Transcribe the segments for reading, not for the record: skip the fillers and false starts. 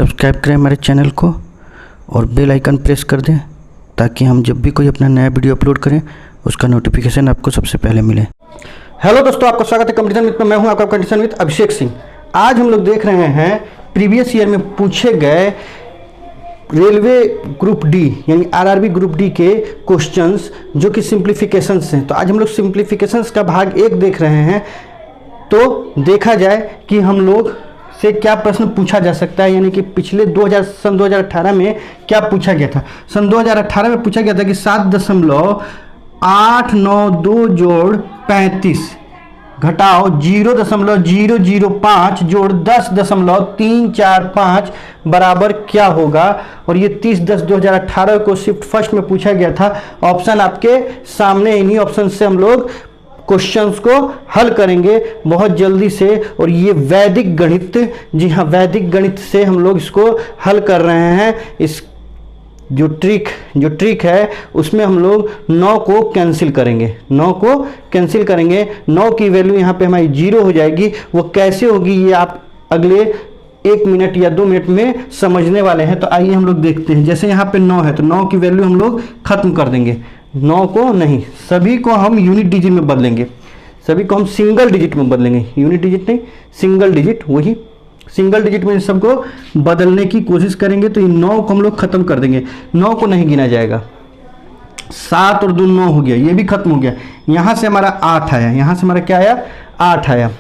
Subscribe करें हमारे channel को और बेल आइकन प्रेस कर दें ताकि हम जब भी कोई अपना नया वीडियो अपलोड करें उसका नोटिफिकेशन आपको सबसे पहले मिले। हेलो दोस्तों, आपका स्वागत है कंपटीशन विद में। मैं हूं आपका कंपटीशन विद अभिषेक सिंह। आज हम लोग देख रहे हैं प्रीवियस ईयर में पूछे गए रेलवे ग्रुप डी यानी आरआरबी ग्रुप डी के क्वेश्चंस जो कि सिंप्लीफिकेशंस हैं। तो आज हम लोग सिंप्लीफिकेशंस का भाग 1 देख रहे हैं। तो देखा जाए कि हम लोग से क्या प्रश्न पूछा जा सकता है, यानी कि पिछले सन 2018 में क्या पूछा गया था। सन 2018 में पूछा गया था कि 7.892 जोड़ 35 घटाओ 0.005 जोड़ 10.345 बराबर क्या होगा। और ये 30/10/2018 को शिफ्ट फर्स्ट में पूछा गया था। ऑप्शन आपके सामने, इन्हीं ऑप्शन से हम लोग क्वेश्चंस को हल करेंगे बहुत जल्दी से। और ये वैदिक गणित, जी हाँ, वैदिक गणित से हम लोग इसको हल कर रहे हैं। इस जो ट्रिक है उसमें हम लोग 9 को कैंसिल करेंगे। 9 को कैंसिल करेंगे, 9 की वैल्यू यहाँ पे हमारी 0 हो जाएगी। वो कैसे होगी ये आप अगले 1 मिनट या 2 मिनट में समझने वाले हैं। तो आइए हम लोग देखते हैं। जैसे यहाँ पे 9 है तो 9 की वैल्यू हम लोग खत्म कर देंगे। 9 को नहीं, सभी को हम यूनिट डिजिट में बदलेंगे, सभी को हम सिंगल डिजिट में बदलेंगे। यूनिट डिजिट नहीं, सिंगल डिजिट, वही सिंगल डिजिट में सबको बदलने की कोशिश करेंगे। तो ये 9 को हम लोग खत्म कर देंगे। 9 को नहीं गिना जाएगा। 7 और 2 9 हो गया, ये भी खत्म हो गया। यहाँ से हमारा 8 आया, यहाँ से हमारा क्या आया, 8 आया।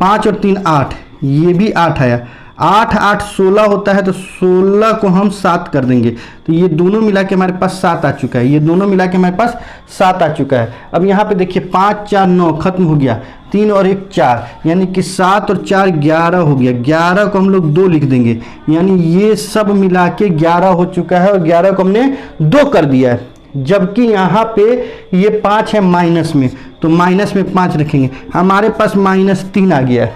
5 और 3 8, ये भी 8 आया। 8 8 16 होता है, तो 16 को हम 7 कर देंगे। तो ये दोनों मिला के हमारे पास 7 आ चुका है। ये दोनों मिला के हमारे पास 7 आ चुका है। अब यहाँ पे देखिए 5 4 9 खत्म हो गया। 3 और 1 4, यानी कि 7 और 4 11 हो गया। 11 को हम लोग 2 लिख देंगे, यानी ये सब मिला के 11 हो चुका है। और 11 को हमने 2 कर दिया है। जबकि यहाँ पे ये 5 है माइनस में, तो माइनस में 5 रखेंगे। हमारे पास -3 आ गया है,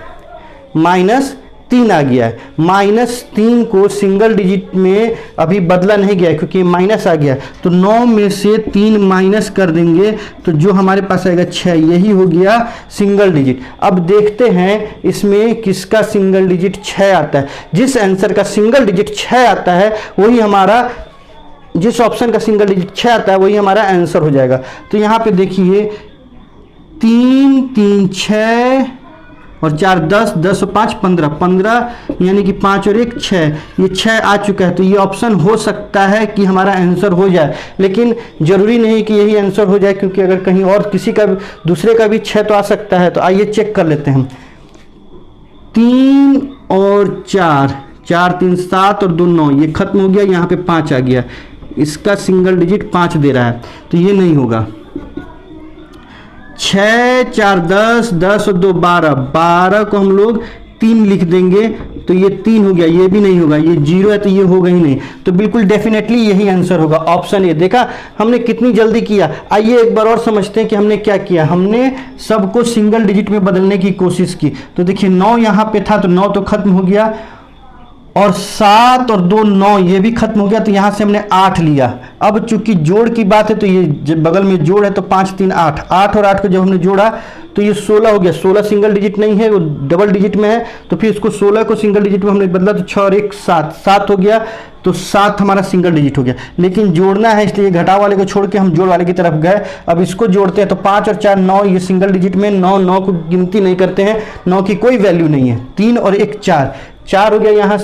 -3 आ गया है। -3 को सिंगल डिजिट में अभी बदला नहीं गया है क्योंकि माइनस आ गया। तो 9 में से 3 माइनस कर देंगे तो जो हमारे पास आएगा 6, यही हो गया सिंगल डिजिट। अब देखते हैं इसमें किसका सिंगल डिजिट 6 आता है। जिस आंसर का सिंगल डिजिट 6 आता है वही हमारा, जिस ऑप्शन का सिंगल डिजिट 6 आता है वही हमारा आंसर हो जाएगा। तो यहाँ पे देखिए 3 3 6 और 4 10, 10 और 5 15, 15 यानी कि 5 और 1 6, ये 6 आ चुका है। तो ये ऑप्शन हो सकता है कि हमारा आंसर हो जाए, लेकिन जरूरी नहीं कि यही आंसर हो जाए, क्योंकि अगर कहीं और किसी का दूसरे का भी 6 तो आ सकता है। तो आइए चेक कर लेते हैं। 3 और 4, 4 3 7 और 2 9, ये खत्म हो गया। यहाँ पे 5 आ गया, इसका सिंगल डिजिट 5 दे रहा है, तो ये नहीं होगा। 6 4 10, 10 और 2 12, 12 को हम लोग 3 लिख देंगे, तो ये 3 हो गया। ये भी नहीं होगा, ये 0 है तो ये होगा ही नहीं। तो बिल्कुल डेफिनेटली यही आंसर होगा, ऑप्शन ए। देखा हमने कितनी जल्दी किया। आइए एक बार और समझते हैं कि हमने क्या किया। हमने सबको सिंगल डिजिट में बदलने की कोशिश की। तो देखिए 9 यहाँ पे था तो 9 तो खत्म हो गया, और 7 और 2 9, ये भी खत्म हो गया। तो यहाँ से हमने 8 लिया। अब चूंकि जोड़ की बात है तो ये जब बगल में जोड़ है तो 5 3 8, 8 और 8 को जब हमने जोड़ा तो ये 16 हो गया। 16 सिंगल डिजिट नहीं है, वो डबल डिजिट में है। तो फिर इसको 16 को सिंगल डिजिट में हमने बदला, तो 6 और 1 7, 7 हो गया। तो 7 हमारा सिंगल डिजिट हो गया। लेकिन जोड़ना है, इसलिए घटाव वाले को छोड़ के हम जोड़ वाले की तरफ गए। अब इसको जोड़ते हैं तो 5 और 4 9, ये सिंगल डिजिट में 9, 9 को गिनती नहीं करते हैं, 9 की कोई वैल्यू नहीं है। 3 और 1 4, 4 हो गया। यहाँ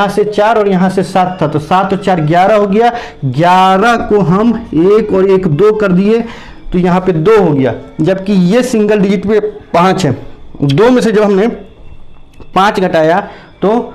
से 4 और यहाँ से 7 था, तो 7 और 4 11 हो गया। 11 को हम 1 और 1 2 कर दिए, तो यहाँ पे 2 हो गया। जबकि ये सिंगल डिजिट में 5 है। 2 में से जब हमने 5 घटाया तो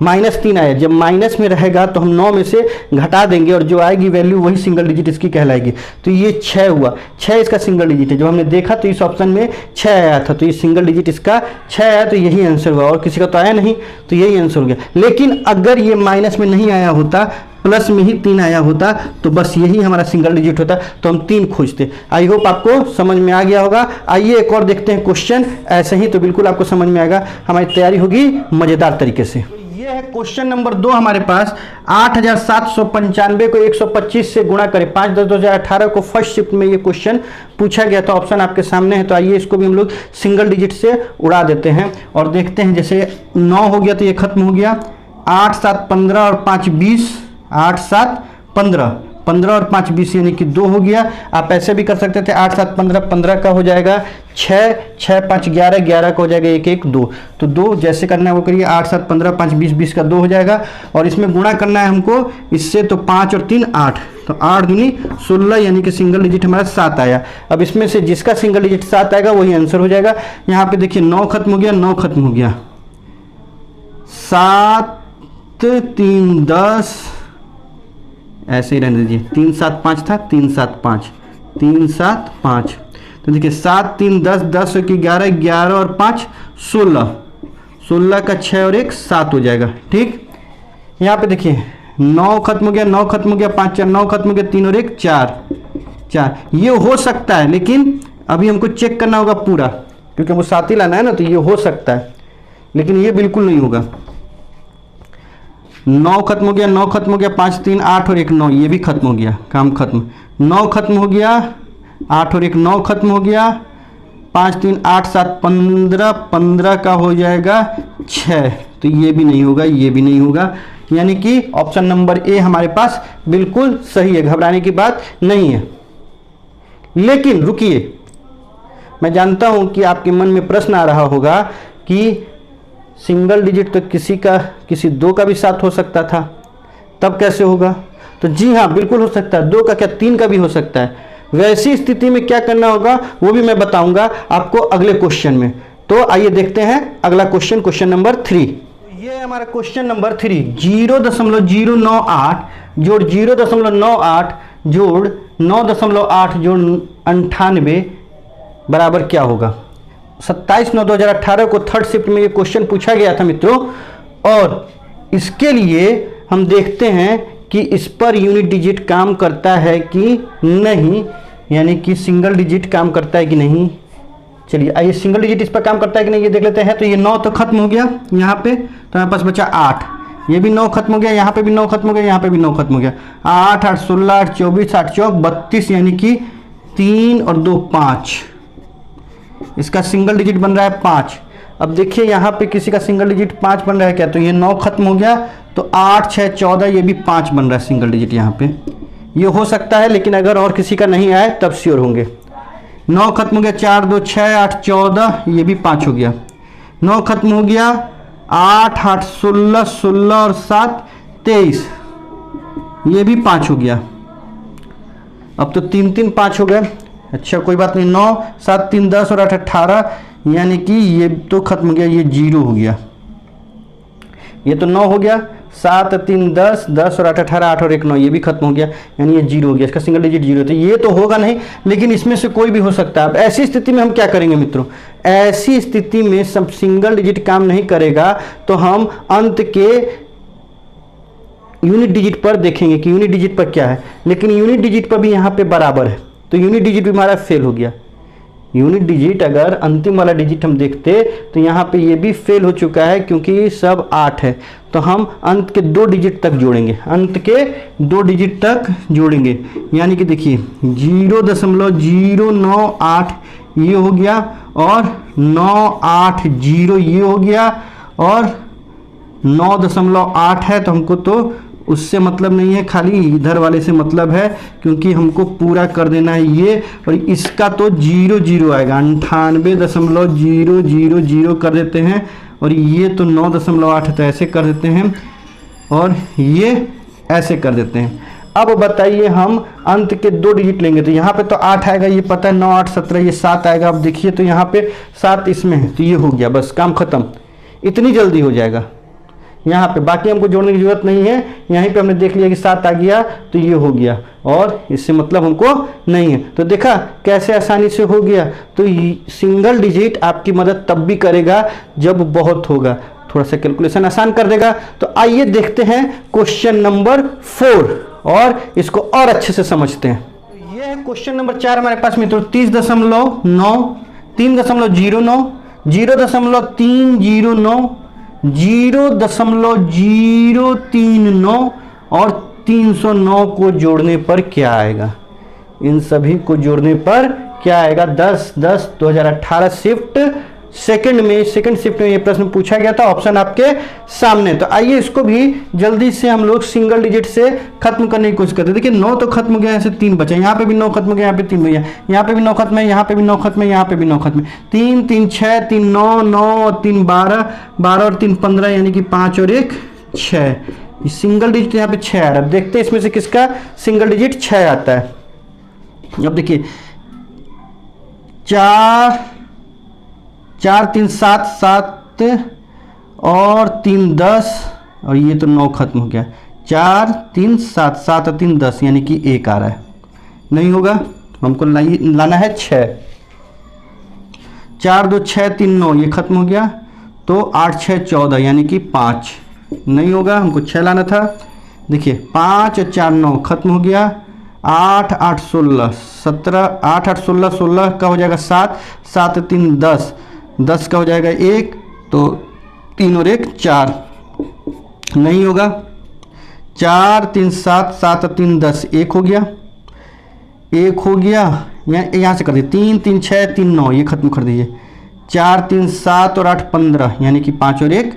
-3 आया। जब माइनस में रहेगा तो हम 9 में से घटा देंगे और जो आएगी वैल्यू वही सिंगल डिजिट इसकी कहलाएगी। तो ये 6 हुआ। 6 इसका सिंगल डिजिट है। जब हमने देखा तो इस ऑप्शन में 6 आया था, तो ये सिंगल डिजिट इसका 6 आया, तो यही आंसर हुआ। और किसी का तो आया नहीं, तो यही आंसर हो गया। लेकिन अगर ये माइनस में नहीं आया होता, प्लस में ही 3 आया होता, तो बस यही हमारा सिंगल डिजिट होता, तो हम 3 खोजते। आई होप आपको समझ में आ गया होगा। आइए एक और देखते हैं क्वेश्चन ऐसे ही, तो बिल्कुल आपको समझ में आएगा। हमारी तैयारी होगी मजेदार तरीके से। ये है क्वेश्चन नंबर 2 हमारे पास। 8795 को 125 से गुणा करें। 5/10/2018 को फर्स्ट शिफ्ट में ये क्वेश्चन पूछा गया था। ऑप्शन आपके सामने है, तो आइए इसको भी हम लोग सिंगल डिजिट से उड़ा देते हैं और देखते हैं। जैसे 9 हो गया तो ये खत्म हो गया, 8 7 15 और 5 20, 8 7 15, 15 और 5 20 यानी कि 2 हो गया। आप ऐसे भी कर सकते थे 8 7 15, 15 का हो जाएगा 6, 6 5 11, 11 का हो जाएगा 1 1 2, तो 2 जैसे करना है वो करिए। 8 7 15 5 20, 20 का 2 हो जाएगा और इसमें गुणा करना है हमको इससे, तो 5 और 3 8, तो 8 दूनी 16 यानी कि सिंगल डिजिट हमारा 7 आया। अब इसमें से जिसका सिंगल डिजिट 7 आएगा वही आंसर हो जाएगा। यहाँ पे देखिए 9 खत्म हो गया, 9 खत्म हो गया, 7 3 10, ऐसे ही रहने दीजिए। 3 7 5 था, 3 7 5, 3 7 5, तो देखिए 7 3 10, 10 और 11, 11 और 5 16, 16 का 6 और 1 7 हो जाएगा। ठीक, यहाँ पे देखिए 9 खत्म हो गया, 9 खत्म हो गया, 5 4 9 खत्म हो गया, 3 और 1 4, 4। ये हो सकता है लेकिन अभी हमको चेक करना होगा पूरा, क्योंकि वो 7 ही लाना है ना, तो ये हो सकता है लेकिन ये बिल्कुल नहीं होगा। 9 खत्म हो गया, 9 खत्म हो गया, 5 3 8 और 1 9, ये भी खत्म हो गया, काम खत्म। 9 खत्म हो गया, 8 और 1 9 खत्म हो गया, 5 3 8 7 15, 15 का हो जाएगा 6, तो ये भी नहीं होगा, ये भी नहीं होगा। यानी कि ऑप्शन नंबर ए हमारे पास बिल्कुल सही है, घबराने की बात नहीं है। लेकिन रुकिए, मैं जानता हूं कि आपके मन में प्रश्न आ रहा होगा कि सिंगल डिजिट तो किसी 2 का भी 7 हो सकता था, तब कैसे होगा? तो जी हाँ, बिल्कुल हो सकता है, 2 का क्या 3 का भी हो सकता है। वैसी स्थिति में क्या करना होगा वो भी मैं बताऊंगा आपको अगले क्वेश्चन में। तो आइए देखते हैं अगला क्वेश्चन, क्वेश्चन नंबर 3। ये है हमारा क्वेश्चन नंबर 3। 0.098 जोड़ 0.98 जोड़ 9.8 जोड़ 98 बराबर क्या होगा? 27/9/2018 को थर्ड शिफ्ट में ये क्वेश्चन पूछा गया था मित्रों, और इसके लिए हम देखते हैं कि इस पर यूनिट डिजिट काम करता है कि नहीं, यानी कि सिंगल डिजिट काम करता है कि नहीं। चलिए आइए सिंगल डिजिट इस पर काम करता है कि नहीं ये देख लेते हैं। तो ये 9 तो खत्म हो गया यहाँ पे, तो हमारे पास बचा 8, ये भी 9 खत्म हो गया, यहाँ पे भी 9 खत्म हो गया, यहाँ पे भी 9 खत्म हो गया। 8 8 16 8 24 8 चौक 32, यानी कि 3 और 2 5, इसका सिंगल डिजिट बन रहा है 5। अब देखिए यहाँ पे किसी का सिंगल डिजिट 5 बन रहा है क्या? तो ये 9 खत्म हो गया, तो 8 6 14, ये भी 5 बन रहा है सिंगल डिजिट यहाँ पे। ये हो सकता है, लेकिन अगर और किसी का नहीं आए तब श्योर होंगे। 9 खत्म हो गया, 4 2 6 8 14, ये भी 5 हो गया। 9 खत्म हो गया, 8 8 16 16 और 7 23, ये भी 5 हो गया। अब तो 3 3 5 हो गए। अच्छा कोई बात नहीं, 9 7 3 10 और 8 18, यानी कि ये तो खत्म हो गया, ये 0 हो गया। ये तो 9 हो गया, 7 3 10 10 और 8 18, 8 और 1 9, ये भी खत्म हो गया, यानी ये 0 हो गया। इसका सिंगल डिजिट 0, तो ये तो होगा नहीं, लेकिन इसमें से कोई भी हो सकता है। अब ऐसी स्थिति में हम क्या करेंगे मित्रों? ऐसी स्थिति में सब सिंगल डिजिट काम नहीं करेगा, तो हम अंत के यूनिट डिजिट पर देखेंगे कि यूनिट डिजिट पर क्या है। लेकिन यूनिट डिजिट पर भी यहाँ पे बराबर है, तो यूनिट डिजिट भी हमारा फेल हो गया। यूनिट डिजिट अगर अंतिम वाला डिजिट हम देखते तो यहाँ पे ये भी फेल हो चुका है, क्योंकि सब 8 है। तो हम अंत के 2 डिजिट तक जोड़ेंगे, अंत के 2 डिजिट तक जोड़ेंगे, यानी कि देखिए 0.098 ये हो गया, और 980 ये हो गया, और 9.8 है, तो हमको तो उससे मतलब नहीं है, खाली इधर वाले से मतलब है, क्योंकि हमको पूरा कर देना है ये। और इसका तो 0 0 आएगा, 98.000 कर देते हैं, और ये तो 9.8 तो ऐसे कर देते हैं, और ये ऐसे कर देते हैं। अब बताइए हम अंत के 2 डिजिट लेंगे, तो यहाँ पे तो 8 आएगा, ये पता है, 9 8 17, ये 7 आएगा। अब देखिए तो यहाँ पे 7 इसमें है, तो ये हो गया, बस काम खत्म। इतनी जल्दी हो जाएगा यहाँ पे, बाकी हमको जोड़ने की जरूरत नहीं है। यहीं पे हमने देख लिया कि 7 आ गया, तो ये हो गया, और इससे मतलब हमको नहीं है। तो देखा कैसे आसानी से हो गया। तो सिंगल डिजिट आपकी मदद तब भी करेगा जब बहुत होगा, थोड़ा सा कैलकुलेशन आसान कर देगा। तो आइए देखते हैं क्वेश्चन नंबर 4, और इसको और अच्छे से समझते हैं। तो ये है क्वेश्चन नंबर 4 हमारे पास मित्रों। 30.9 3.09 0.309 0.039 और 309 को जोड़ने पर क्या आएगा? इन सभी को जोड़ने पर क्या आएगा? 10/10/2018 शिफ्ट सेकंड शिफ्ट में ये प्रश्न पूछा गया था, ऑप्शन आपके सामने। तो आइए इसको भी जल्दी से हम लोग सिंगल डिजिट से खत्म करने की कोशिश करते हैं। देखिए 9 तो खत्म हो गया, ऐसे 3 बचा, यहाँ पे भी 9 खत्म हो गया, यहाँ पे 3 बचा, यहाँ पे भी 9 खत्म है, यहाँ पे भी 9 खत्म है, यहाँ पे भी 9 खत्म है। 3 3 6, 3 9, 9 और 3 12, 12 और 3 15, यानी कि 5 और 1 6। सिंगल डिजिट यहाँ पे 6 आ रहा है। अब देखते हैं इसमें से किसका सिंगल डिजिट 6 आता है। अब देखिए 4 4 3 7, 7 और 3 10, और ये तो 9 खत्म हो गया। 4 3 7, 7 और 3 10, यानी कि 1 आ रहा है। नहीं होगा, हमको लाना है 6। 4 2 6 3 9, ये खत्म हो गया। तो 8 6 14, यानी कि 5। नहीं होगा, हमको 6 लाना था। देखिए 5 और 4 9 खत्म हो गया। 8 8 16 17, 8 8 16, 16 का हो जाएगा 7, 7 3 10, 10 का हो जाएगा 1, तो 3 और 1 4। नहीं होगा। 4 3 7, 7 और 3 10, 1 हो गया, 1 हो गया। यहाँ से कर दीजिए 3 3 6 3 9, ये खत्म कर दीजिए। 4 3 7 और 8 15, यानी कि 5 और 1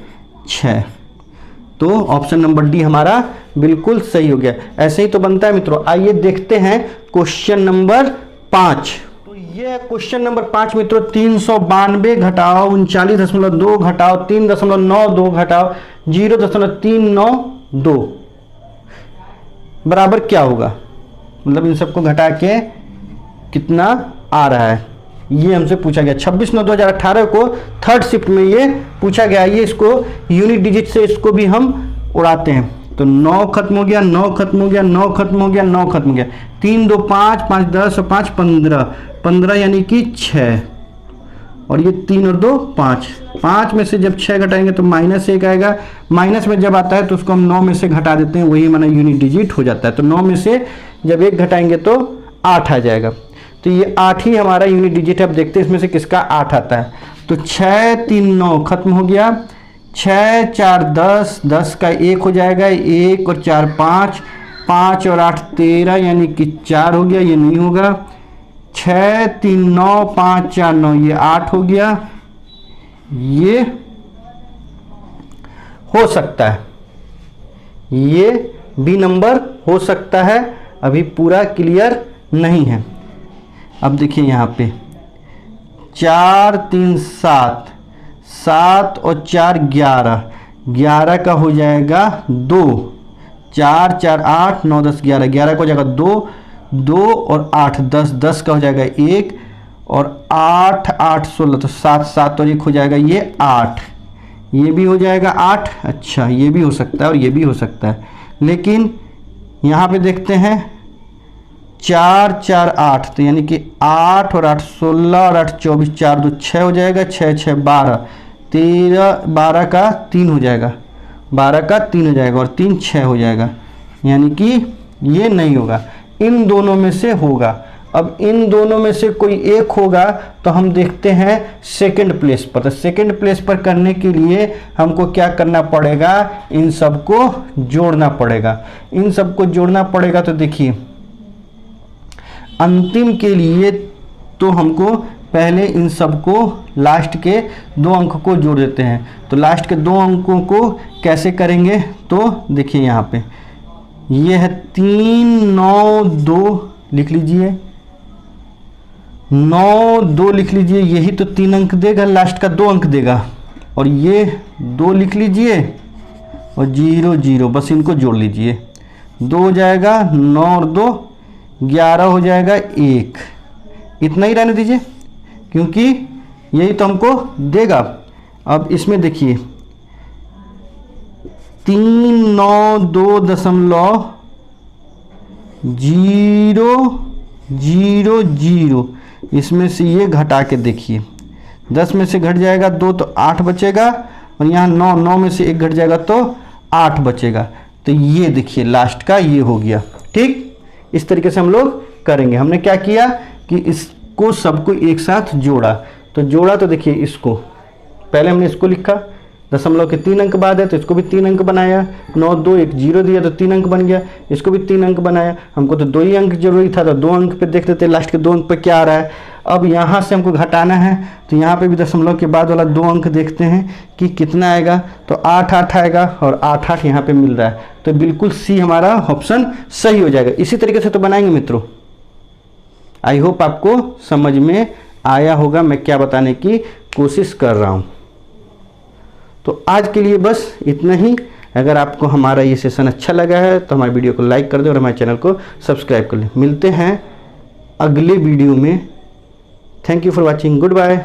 6। तो ऑप्शन नंबर डी हमारा बिल्कुल सही हो गया। ऐसे ही तो बनता है मित्रों। आइए देखते हैं क्वेश्चन नंबर 5। तो ये क्वेश्चन नंबर 5 मित्रों, 392 घटाओ 39.2 घटाओ 3.92 घटाओ 0.392 बराबर क्या होगा। मतलब इन सबको घटा के कितना आ रहा है, ये हमसे पूछा गया। 26/9/2018 को थर्ड शिफ्ट में ये पूछा गया। ये इसको यूनिट डिजिट से इसको भी हम उड़ाते हैं। तो 9 खत्म हो गया, 9 खत्म हो गया, 9 खत्म हो गया, 9 खत्म हो गया। 3 2 5, 5 10 और 5 15, 15 यानी कि 6। और ये 3 और 2 5, 5 में से जब 6 घटाएंगे तो -1 आएगा। माइनस में जब आता है तो उसको हम 9 में से घटा देते हैं, वही हमारा यूनिट डिजिट हो जाता है। तो 9 में से जब 1 घटाएंगे तो 8 आ जाएगा। तो ये 8 ही हमारा यूनिट डिजिट है। अब देखते हैं इसमें से किसका 8 आता है। तो 6 3 9 खत्म हो गया। 6 4 10, 10 का 1 हो जाएगा, 1 और 4 5, 5 और 8 13, यानी कि 4 हो गया। ये नहीं होगा। 6 3 9, 5 4 9, ये 8 हो गया। ये हो सकता है, ये बी नंबर हो सकता है, अभी पूरा क्लियर नहीं है। अब देखिए यहाँ पे 4 3 7, 7 और 4 11, 11 का हो जाएगा 2, 4 4 8 9 10 11, 11 का हो जाएगा 2, 2 और 8 10, 10 का हो जाएगा 1 और 8 8 16, तो 7 7 और 1 हो जाएगा ये 8। ये भी हो जाएगा 8। अच्छा, ये भी हो सकता है और ये भी हो सकता है। लेकिन यहाँ पे देखते हैं 4 4 8, तो यानी कि 8 और 8 16 और 8 24, 4 2 6 हो जाएगा, 6 6 12, 13 12 का 3 हो जाएगा, 12 का 3 हो जाएगा और 3 6 हो जाएगा। यानी कि ये नहीं होगा, इन दोनों में से होगा। अब इन दोनों में से कोई एक होगा तो हम देखते हैं सेकंड प्लेस पर। तो सेकंड प्लेस पर करने के लिए हमको क्या करना पड़ेगा, इन सबको जोड़ना पड़ेगा। इन सबको जोड़ना पड़ेगा। तो देखिए अंतिम के लिए तो हमको पहले इन सबको लास्ट के 2 अंक को जोड़ देते हैं। तो लास्ट के 2 अंकों को कैसे करेंगे, तो देखिए यहाँ पे ये है 3 9 2 लिख लीजिए, 9 2 लिख लीजिए, यही तो 3 अंक देगा, लास्ट का 2 अंक देगा। और ये 2 लिख लीजिए और 0 0, बस इनको जोड़ लीजिए। 2 हो जाएगा, 9 और 2 11 हो जाएगा 1। इतना ही रहने दीजिए क्योंकि यही तो हमको देगा। अब इसमें देखिए 3 9 2 0 0 0, इसमें से ये घटा के देखिए, 10 में से घट जाएगा 2 तो 8 बचेगा, और यहाँ 9 9 में से 1 घट जाएगा तो 8 बचेगा। तो ये देखिए लास्ट का ये हो गया। ठीक, इस तरीके से हम लोग करेंगे। हमने क्या किया कि इसको सबको एक साथ जोड़ा। तो जोड़ा तो देखिए इसको पहले हमने इसको लिखा, दशमलव के 3 अंक बाद है तो इसको भी 3 अंक बनाया। 9 2 1 0 दिया तो 3 अंक बन गया, इसको भी 3 अंक बनाया। हमको तो 2 ही अंक जरूरी था तो 2 अंक पे देख लेते लास्ट के 2 अंक पे क्या आ रहा है। अब यहाँ से हमको घटाना है, तो यहाँ पे भी दशमलव के बाद वाला 2 अंक देखते हैं कि कितना आएगा, तो 8 8 आएगा और 8 8 यहाँ पे मिल रहा है, तो बिल्कुल सी हमारा ऑप्शन सही हो जाएगा। इसी तरीके से तो बनाएंगे मित्रों। आई होप आपको समझ में आया होगा मैं क्या बताने की कोशिश कर रहा हूँ। तो आज के लिए बस इतना ही। अगर आपको हमारा ये सेशन अच्छा लगा है तो हमारे वीडियो को लाइक कर दें और हमारे चैनल को सब्सक्राइब कर लें। मिलते हैं अगले वीडियो में। Thank you for watching. Good bye.